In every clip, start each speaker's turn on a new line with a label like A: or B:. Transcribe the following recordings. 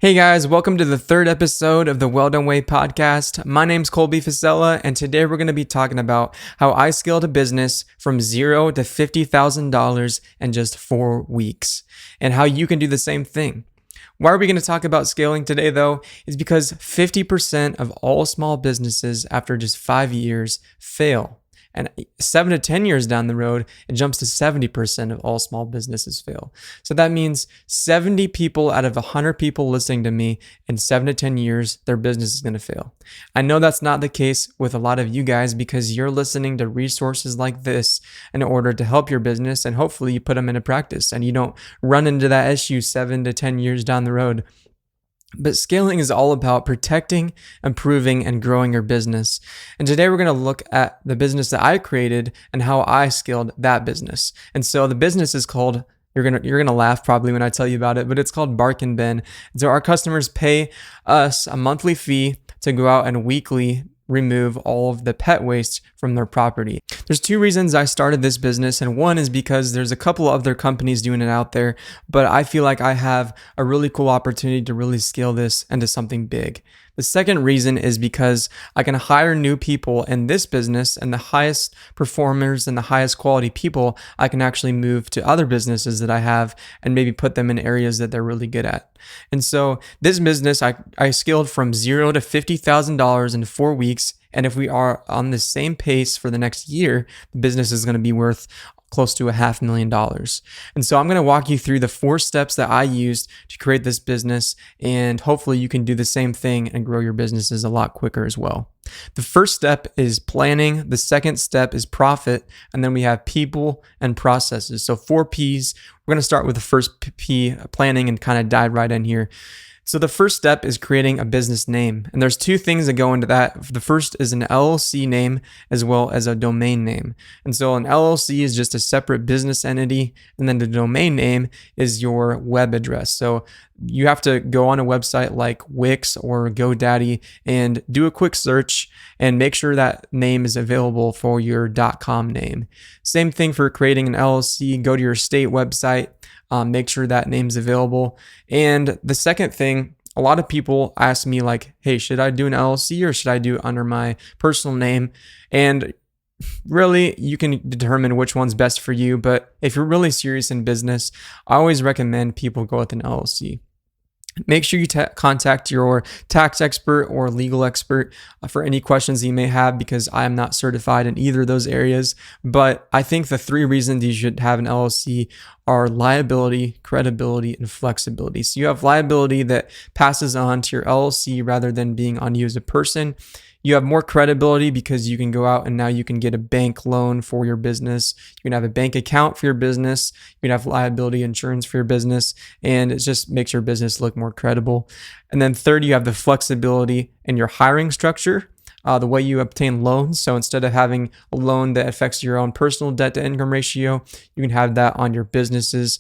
A: Hey guys, welcome to the third episode of the Well Done Way podcast. My name's Colby Fasella, and today we're going to be talking about how I scaled a business from $0 to $50,000 in just 4 weeks, and how you can do the same thing. Why are we going to talk about scaling today though? Is because 50% of all small businesses after just 5 years fail. And 7 to 10 years down the road, it jumps to 70% of all small businesses fail. So that means 70 people out of 100 people listening to me in 7 to 10 years, their business is going to fail. I know that's not the case with a lot of you guys because you're listening to resources like this in order to help your business, and hopefully you put them into practice and you don't run into that issue 7 to 10 years down the road. But scaling is all about protecting, improving, and growing your business. And today we're going to look at the business that I created and how I scaled that business. And so the business is called, you're gonna laugh probably when I tell you about it, but it's called Bark and Ben. And so our customers pay us a monthly fee to go out and weekly remove all of the pet waste from their property. There's 2 reasons I started this business, and one is because there's a couple of other companies doing it out there, but I feel like I have a really cool opportunity to really scale this into something big. The second reason is because I can hire new people in this business, and the highest performers and the highest quality people I can actually move to other businesses that I have and maybe put them in areas that they're really good at. And so this business, I scaled from $0 to $50,000 in 4 weeks. And if we are on the same pace for the next year, the business is going to be worth close to $500,000. And so I'm going to walk you through the 4 steps that I used to create this business, and hopefully you can do the same thing and grow your businesses a lot quicker as well. The first step is planning. The second step is profit. And then we have people and processes. So 4 P's. We're going to start with the first P, planning, and kind of dive right in here. So the first step is creating a business name. And there's 2 things that go into that. The first is an LLC name as well as a domain name. And so an LLC is just a separate business entity. And then the domain name is your web address. So you have to go on a website like Wix or GoDaddy and do a quick search and make sure that name is available for your .com name. Same thing for creating an LLC. Go to your state website. Make sure that name's available. And the second thing, a lot of people ask me like, hey, should I do an LLC or should I do it under my personal name? And really, you can determine which one's best for you. But if you're really serious in business, I always recommend people go with an LLC. Make sure you contact your tax expert or legal expert for any questions you may have, because I am not certified in either of those areas. But I think the 3 reasons you should have an LLC are liability, credibility, and flexibility. So you have liability that passes on to your LLC rather than being on you as a person. You have more credibility because you can go out and now you can get a bank loan for your business. You can have a bank account for your business. You can have liability insurance for your business, and it just makes your business look more credible. And then third, you have the flexibility in your hiring structure. The way you obtain loans. So instead of having a loan that affects your own personal debt to income ratio, you can have that on your business's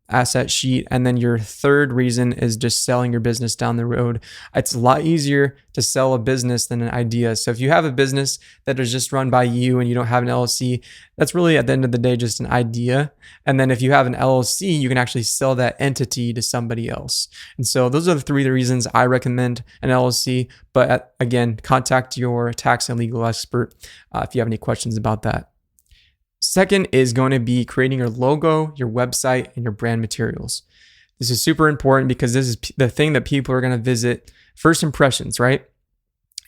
A: asset sheet. And then your third reason is just selling your business down the road. It's a lot easier to sell a business than an idea. So if you have a business that is just run by you and you don't have an LLC, that's really at the end of the day just an idea. And then if you have an LLC, you can actually sell that entity to somebody else. And so those are the 3 reasons I recommend an LLC. But again, contact your tax and legal expert if you have any questions about that. Second is going to be creating your logo, your website, and your brand materials. This is super important because this is the thing that people are going to visit. First impressions, right?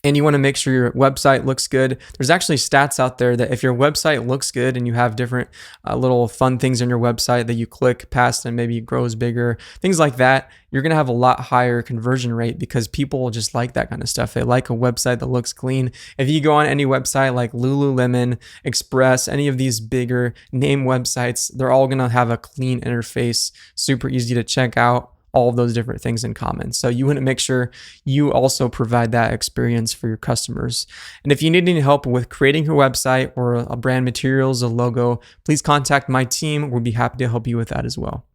A: And you want to make sure your website looks good. There's actually stats out there that if your website looks good and you have different little fun things on your website that you click past and maybe it grows bigger, things like that, you're going to have a lot higher conversion rate because people just like that kind of stuff. They like a website that looks clean. If you go on any website like Lululemon, Express, any of these bigger name websites, they're all going to have a clean interface, super easy to check out. All of those different things in common. So you want to make sure you also provide that experience for your customers. And if you need any help with creating your website or a brand materials, a logo, please contact my team. We'll be happy to help you with that as well.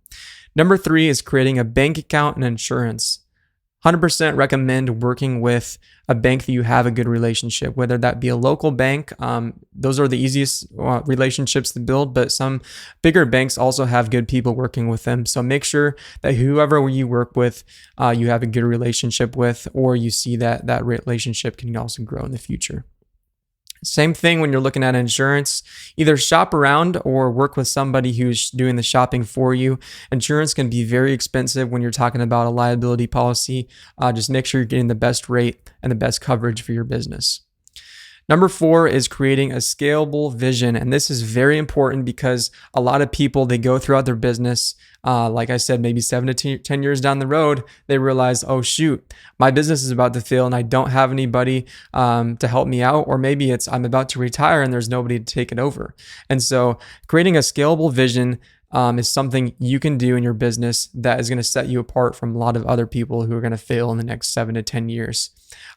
A: Number 3 is creating a bank account and insurance. 100% recommend working with a bank that you have a good relationship, whether that be a local bank. Those are the easiest relationships to build, but some bigger banks also have good people working with them. So make sure that whoever you work with, you have a good relationship with, or you see that that relationship can also grow in the future. Same thing when you're looking at insurance, either shop around or work with somebody who's doing the shopping for you. Insurance can be very expensive when you're talking about a liability policy. Just make sure you're getting the best rate and the best coverage for your business. Number 4 is creating a scalable vision. And this is very important because a lot of people, they go throughout their business, like I said, maybe 7 to 10 years down the road, they realize, oh shoot, my business is about to fail and I don't have anybody to help me out. Or maybe it's I'm about to retire and there's nobody to take it over. And so creating a scalable vision is something you can do in your business that is going to set you apart from a lot of other people who are going to fail in the next 7 to 10 years.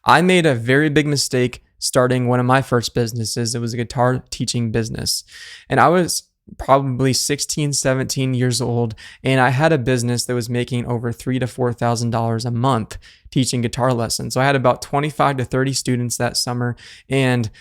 A: I made a very big mistake starting one of my first businesses. It was a guitar teaching business. And I was probably 16, 17 years old. And I had a business that was making over $3,000 to $4,000 a month teaching guitar lessons. So I had about 25 to 30 students that summer. And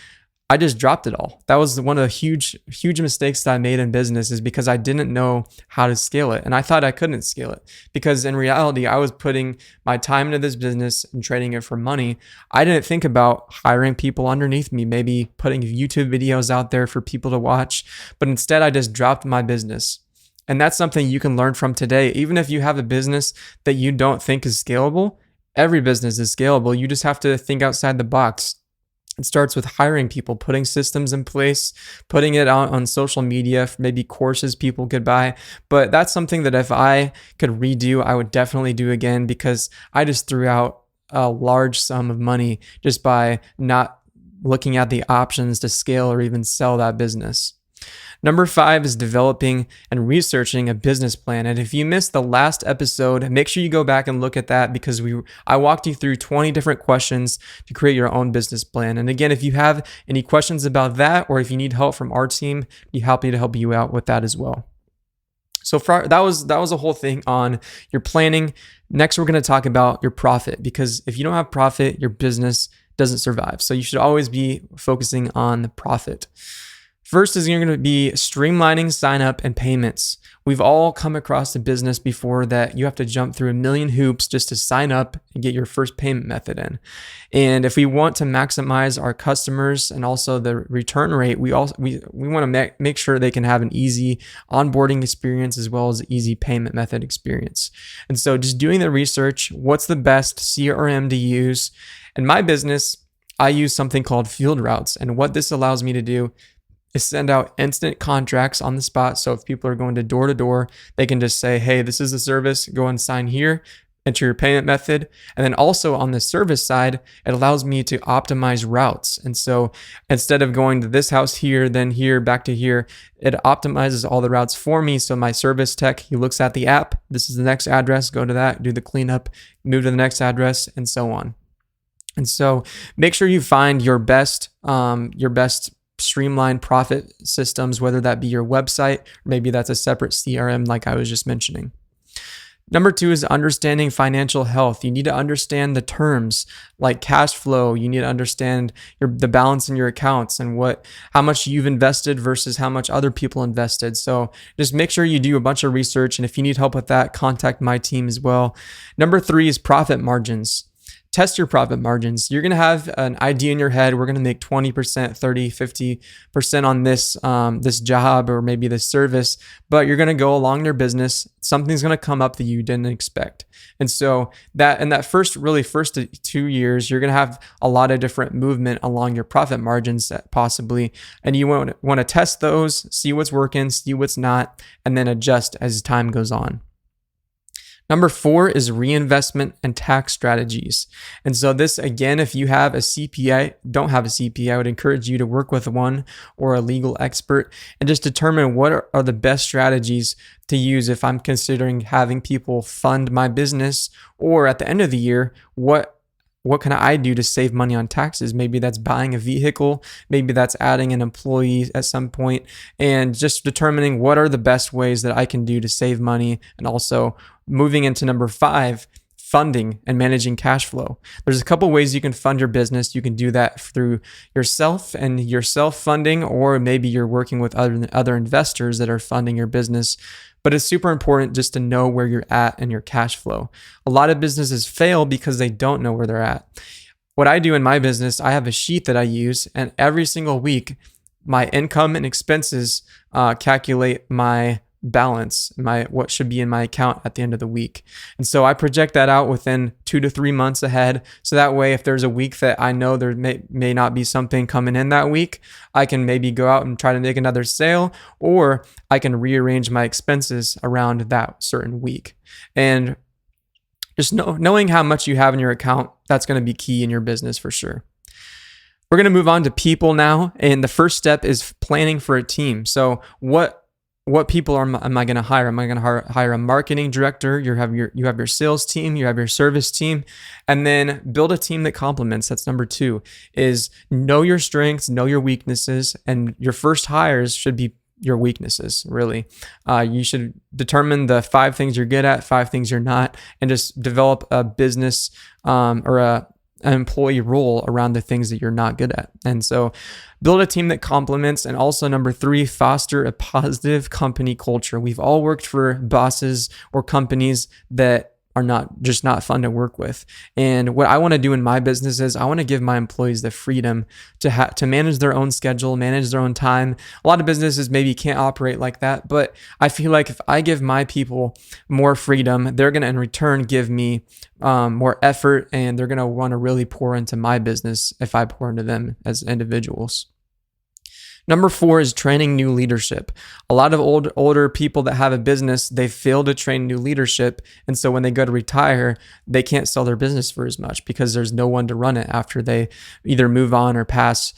A: I just dropped it all. That was one of the huge mistakes that I made in business, is because I didn't know how to scale it. And I thought I couldn't scale it because in reality, I was putting my time into this business and trading it for money. I didn't think about hiring people underneath me, maybe putting YouTube videos out there for people to watch. But instead, I just dropped my business. And that's something you can learn from today. Even if you have a business that you don't think is scalable, every business is scalable. You just have to think outside the box. It starts with hiring people, putting systems in place, putting it out on social media, maybe courses people could buy. But that's something that if I could redo, I would definitely do again, because I just threw out a large sum of money just by not looking at the options to scale or even sell that business. Number 5 is developing and researching a business plan. And if you missed the last episode, make sure you go back and look at that, because I walked you through 20 different questions to create your own business plan. And again, if you have any questions about that, or if you need help from our team, we'd be happy to help you out with that as well. So that was a whole thing on your planning. Next, we're going to talk about your profit, because if you don't have profit, your business doesn't survive. So you should always be focusing on the profit. First is you're going to be streamlining sign up and payments. We've all come across a business before that you have to jump through a million hoops just to sign up and get your first payment method in. And if we want to maximize our customers and also the return rate, we want to make sure they can have an easy onboarding experience as well as an easy payment method experience. And so just doing the research, what's the best CRM to use? In my business, I use something called Field Routes. And what this allows me to do is send out instant contracts on the spot. So if people are going to door, they can just say, hey, this is the service, go and sign here, enter your payment method. And then also on the service side, it allows me to optimize routes. And so instead of going to this house here, then here, back to here, it optimizes all the routes for me. So my service tech, he looks at the app, this is the next address, go to that, do the cleanup, move to the next address, and so on. And so make sure you find your best streamlined profit systems, whether that be your website, or maybe that's a separate CRM like I was just mentioning. Number 2 is understanding financial health. You need to understand the terms like cash flow. You need to understand the balance in your accounts and how much you've invested versus how much other people invested. So just make sure you do a bunch of research. And if you need help with that, contact my team as well. Number 3 is profit margins. Test your profit margins. You're going to have an idea in your head. We're going to make 20%, 30, 50% on this job or maybe this service, but you're going to go along your business. Something's going to come up that you didn't expect. And so that first 2 years, you're going to have a lot of different movement along your profit margins possibly. And you want to test those, see what's working, see what's not, and then adjust as time goes on. Number 4 is reinvestment and tax strategies. And so this, again, if you have a CPA, don't have a CPA, I would encourage you to work with one or a legal expert and just determine what are the best strategies to use if I'm considering having people fund my business, or at the end of the year, what can I do to save money on taxes? Maybe that's buying a vehicle, maybe that's adding an employee at some point, and just determining what are the best ways that I can do to save money. And also moving into number 5, funding and managing cash flow. There's a couple ways you can fund your business. You can do that through yourself and your self-funding, or maybe you're working with other investors that are funding your business. But it's super important just to know where you're at in your cash flow. A lot of businesses fail because they don't know where they're at. What I do in my business, I have a sheet that I use, and every single week, my income and expenses calculate my balance, what should be in my account at the end of the week. And so I project that out within 2 to 3 months ahead. So that way, if there's a week that I know there may not be something coming in that week, I can maybe go out and try to make another sale, or I can rearrange my expenses around that certain week. And just knowing how much you have in your account, that's going to be key in your business for sure. We're going to move on to people now. And the first step is planning for a team. So what people am I going to hire? Am I going to hire a marketing director? You have your sales team, you have your service team, and then build a team that complements. That's number 2, is know your strengths, know your weaknesses, and your first hires should be your weaknesses, really. You should determine the 5 things you're good at, 5 things you're not, and just develop a business or an employee role around the things that you're not good at. And so build a team that complements. And also number 3, foster a positive company culture. We've all worked for bosses or companies that are not fun to work with. And what I want to do in my business is I want to give my employees the freedom to manage their own schedule, manage their own time. A lot of businesses maybe can't operate like that, but I feel like if I give my people more freedom, they're going to in return give me more effort, and they're going to want to really pour into my business if I pour into them as individuals. Number 4 is training new leadership. A lot of older people that have a business, they fail to train new leadership. And so when they go to retire, they can't sell their business for as much because there's no one to run it after they either move on or pass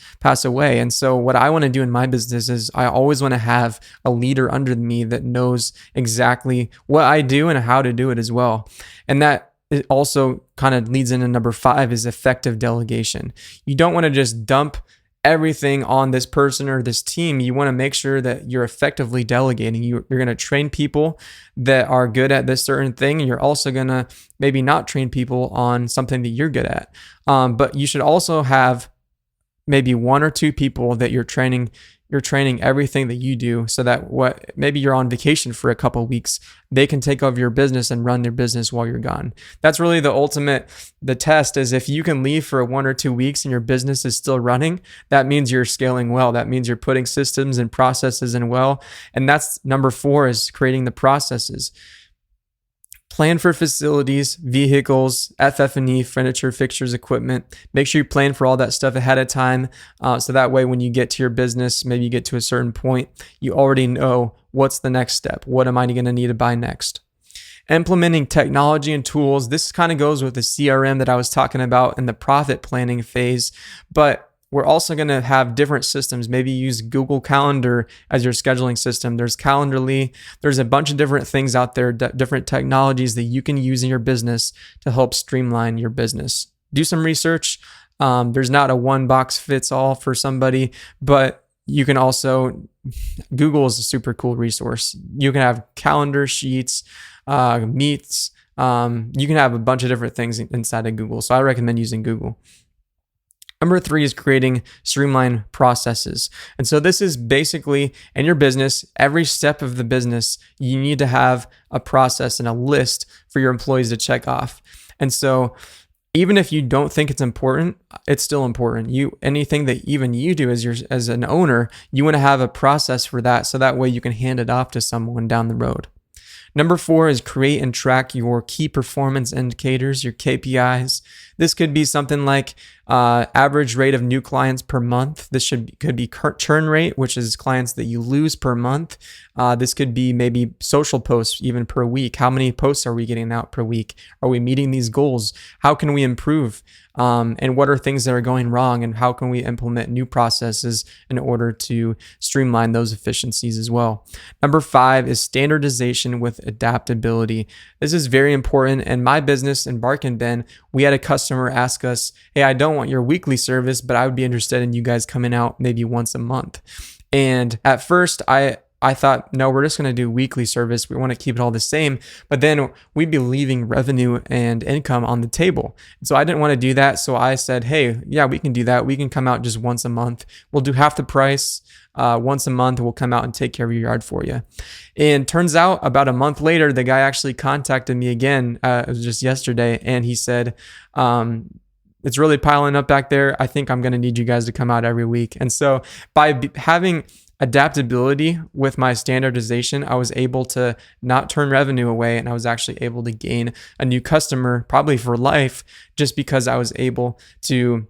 A: away. And so what I want to do in my business is I always want to have a leader under me that knows exactly what I do and how to do it as well. And that it also kind of leads into number 5 is effective delegation. You don't want to just dump everything on this person or this team. You want to make sure that you're effectively delegating. You're going to train people that are good at this certain thing, and you're also going to maybe not train people on something that you're good at. But you should also have maybe 1 or 2 people that you're training everything that you do, so that maybe you're on vacation for a couple of weeks, they can take over your business and run their business while you're gone. That's really the test is if you can leave for 1 or 2 weeks and your business is still running, that means you're scaling well. That means you're putting systems and processes in well. And that's number 4 is creating the processes. Plan for facilities, vehicles, FF&E, furniture, fixtures, equipment. Make sure you plan for all that stuff ahead of time. So that way, when you get to your business, maybe you get to a certain point, you already know what's the next step. What am I going to need to buy next? Implementing technology and tools. This kind of goes with the CRM that I was talking about in the profit planning phase, but we're also going to have different systems. Maybe use Google Calendar as your scheduling system. There's Calendarly. There's a bunch of different things out there, different technologies that you can use in your business to help streamline your business. Do some research. There's not a one box fits all for somebody, but you can also, Google is a super cool resource. You can have calendar sheets, meets. You can have a bunch of different things inside of Google. So I recommend using Google. Number 3 is creating streamlined processes. And so this is basically in your business, every step of the business, you need to have a process and a list for your employees to check off. And so even if you don't think it's important, it's still important. Anything that even you do as an owner, you want to have a process for that, so that way you can hand it off to someone down the road. Number 4 is create and track your key performance indicators, your KPIs. This could be something like average rate of new clients per month. This could be churn rate, which is clients that you lose per month. This could be maybe social posts even per week. How many posts are we getting out per week? Are we meeting these goals? How can we improve? And what are things that are going wrong? And how can we implement new processes in order to streamline those efficiencies as well? Number 5 is standardization with adaptability. This is very important. In my business in Bark and Ben, we had a customer ask us, hey, I don't want your weekly service, but I would be interested in you guys coming out maybe once a month. And at first, I I thought, no, we're just going to do weekly service. We want to keep it all the same, but then we'd be leaving revenue and income on the table. So I didn't want to do that. So I said, hey, yeah, we can do that. We can come out just once a month. We'll do half the price. Once a month, we'll come out and take care of your yard for you. And turns out about a month later, the guy actually contacted me again. It was just yesterday. And he said, it's really piling up back there. I think I'm going to need you guys to come out every week. And so by having adaptability with my standardization, I was able to not turn revenue away, and I was actually able to gain a new customer, probably for life, just because I was able to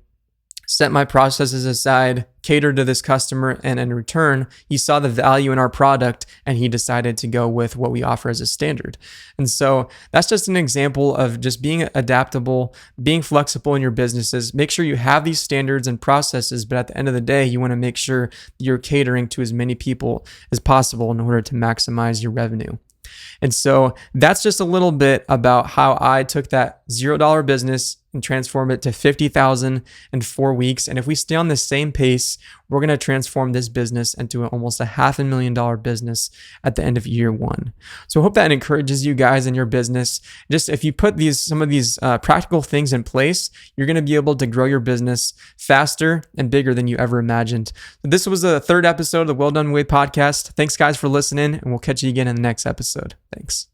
A: set my processes aside, cater to this customer, and in return, he saw the value in our product and he decided to go with what we offer as a standard. And so that's just an example of just being adaptable, being flexible in your businesses. Make sure you have these standards and processes, but at the end of the day, you want to make sure you're catering to as many people as possible in order to maximize your revenue. And so that's just a little bit about how I took that $0 business and transformed it to $50,000 in 4 weeks. And if we stay on the same pace, we're going to transform this business into almost a $500,000 business at the end of year 1. So I hope that encourages you guys in your business. Just if you put some of these practical things in place, you're going to be able to grow your business faster and bigger than you ever imagined. So this was the 3rd episode of the Well Done Way podcast. Thanks guys for listening, and we'll catch you again in the next episode. Thanks.